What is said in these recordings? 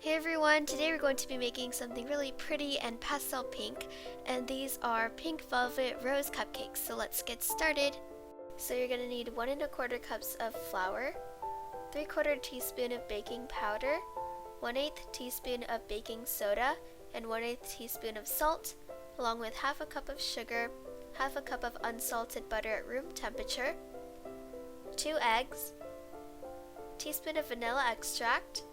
Hey everyone, today we're going to be making something really pretty and pastel pink, and these are pink velvet rose cupcakes, so let's get started. So you're going to need 1 1/4 cups of flour, 3/4 teaspoon of baking powder, 1/8 teaspoon of baking soda, and 1/8 teaspoon of salt, along with half a cup of sugar, half a cup of unsalted butter at room temperature, 2 eggs, teaspoon of vanilla extract,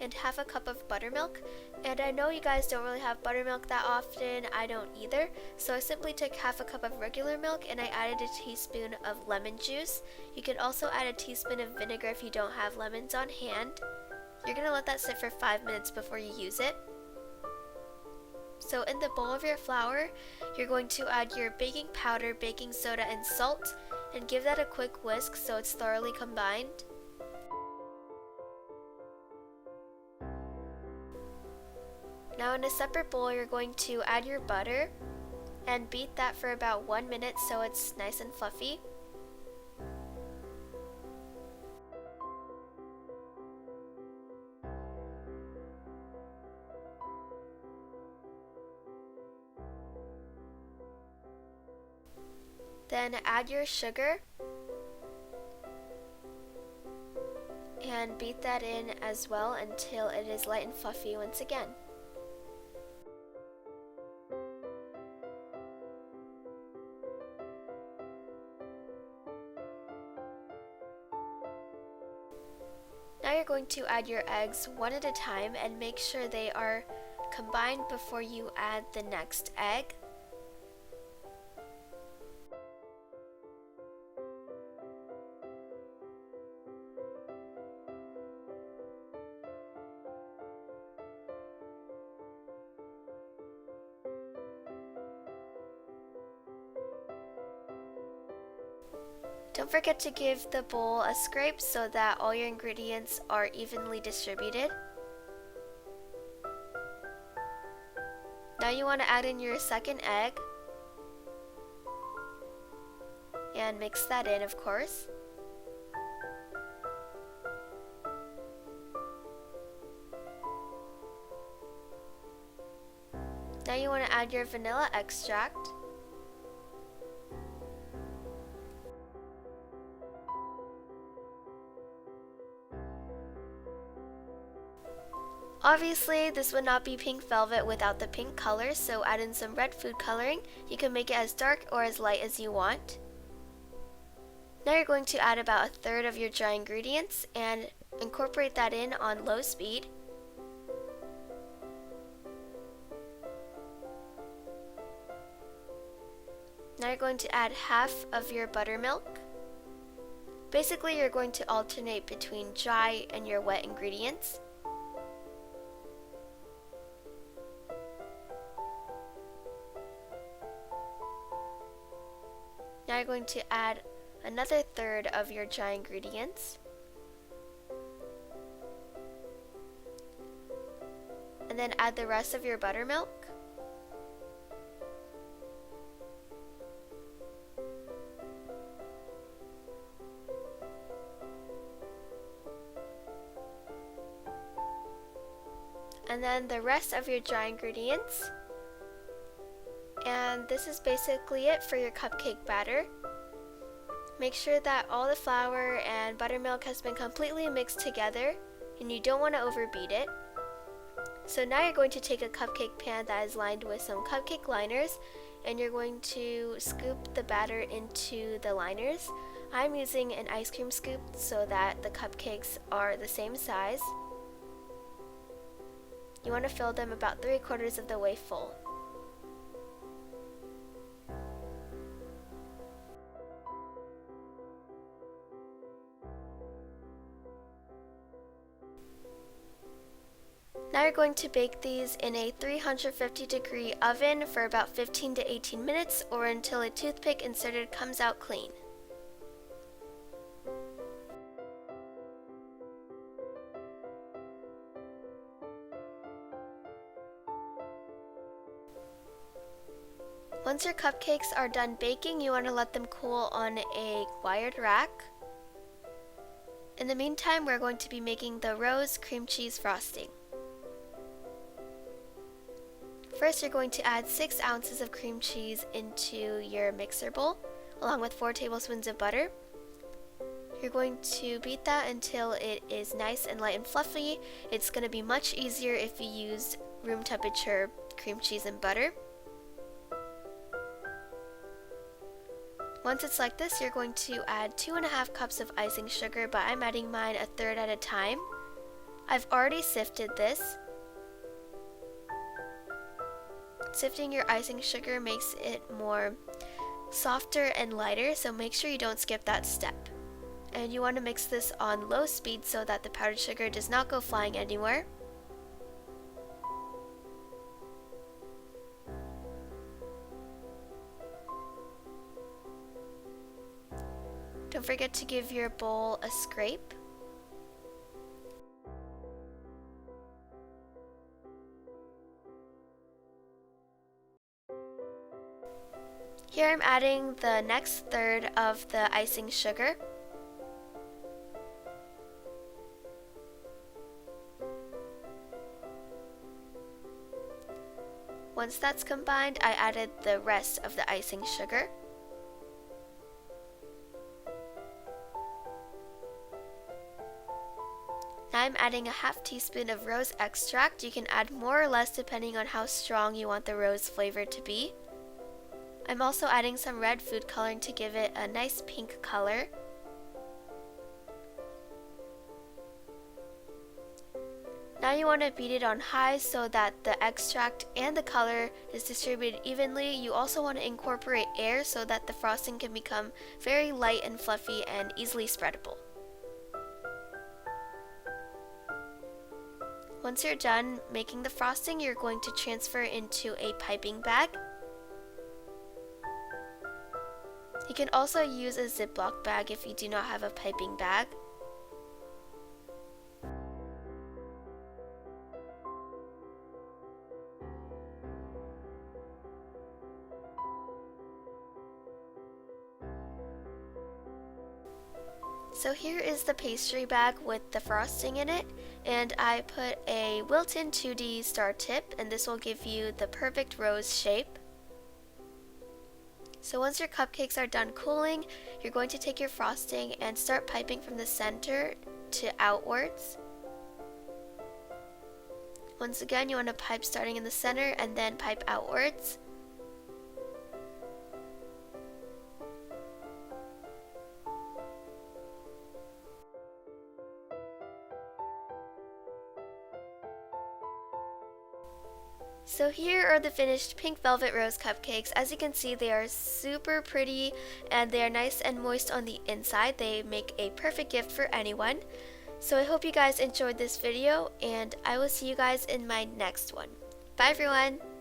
and half a cup of buttermilk. And I know you guys don't really have buttermilk that often, I don't either, so I simply took half a cup of regular milk and I added a teaspoon of lemon juice. You can also add a teaspoon of vinegar if you don't have lemons on hand. You're going to let that sit for 5 minutes before you use it. So in the bowl of your flour, you're going to add your baking powder, baking soda, and salt, and give that a quick whisk so it's thoroughly combined. Now in a separate bowl, you're going to add your butter and beat that for about 1 minute so it's nice and fluffy. Then add your sugar and beat that in as well until it is light and fluffy once again. Now you're going to add your eggs one at a time and make sure they are combined before you add the next egg. Don't forget to give the bowl a scrape so that all your ingredients are evenly distributed. Now you want to add in your second egg and mix that in, of course. Now you want to add your vanilla extract. Obviously, this would not be pink velvet without the pink color, so add in some red food coloring. You can make it as dark or as light as you want. Now you're going to add about 1/3 of your dry ingredients and incorporate that in on low speed. Now you're going to add half of your buttermilk. Basically, you're going to alternate between dry and your wet ingredients. Now you're going to add another 1/3 of your dry ingredients. And then add the rest of your buttermilk. And then the rest of your dry ingredients. And this is basically it for your cupcake batter. Make sure that all the flour and buttermilk has been completely mixed together and you don't want to overbeat it. So now you're going to take a cupcake pan that is lined with some cupcake liners and you're going to scoop the batter into the liners. I'm using an ice cream scoop so that the cupcakes are the same size. You want to fill them about 3/4 of the way full. Now you're going to bake these in a 350-degree oven for about 15 to 18 minutes or until a toothpick inserted comes out clean. Once your cupcakes are done baking, you want to let them cool on a wired rack. In the meantime, we're going to be making the rose cream cheese frosting. First, you're going to add 6 ounces of cream cheese into your mixer bowl, along with 4 tablespoons of butter. You're going to beat that until it is nice and light and fluffy. It's going to be much easier if you use room temperature cream cheese and butter. Once it's like this, you're going to add 2.5 cups of icing sugar, but I'm adding mine a third at a time. I've already sifted this. Sifting your icing sugar makes it more softer and lighter, so make sure you don't skip that step. And you want to mix this on low speed so that the powdered sugar does not go flying anywhere. Don't forget to give your bowl a scrape. Here I'm adding the next third of the icing sugar. Once that's combined, I added the rest of the icing sugar. Now I'm adding a half teaspoon of rose extract. You can add more or less depending on how strong you want the rose flavor to be. I'm also adding some red food coloring to give it a nice pink color. Now you want to beat it on high so that the extract and the color is distributed evenly. You also want to incorporate air so that the frosting can become very light and fluffy and easily spreadable. Once you're done making the frosting, you're going to transfer into a piping bag. You can also use a Ziploc bag if you do not have a piping bag. So here is the pastry bag with the frosting in it, and I put a Wilton 2D star tip, and this will give you the perfect rose shape. So once your cupcakes are done cooling, you're going to take your frosting and start piping from the center to outwards. Once again, you want to pipe starting in the center and then pipe outwards. So here are the finished pink velvet rose cupcakes. As you can see, they are super pretty and they are nice and moist on the inside. They make a perfect gift for anyone. So I hope you guys enjoyed this video, and I will see you guys in my next one. Bye everyone!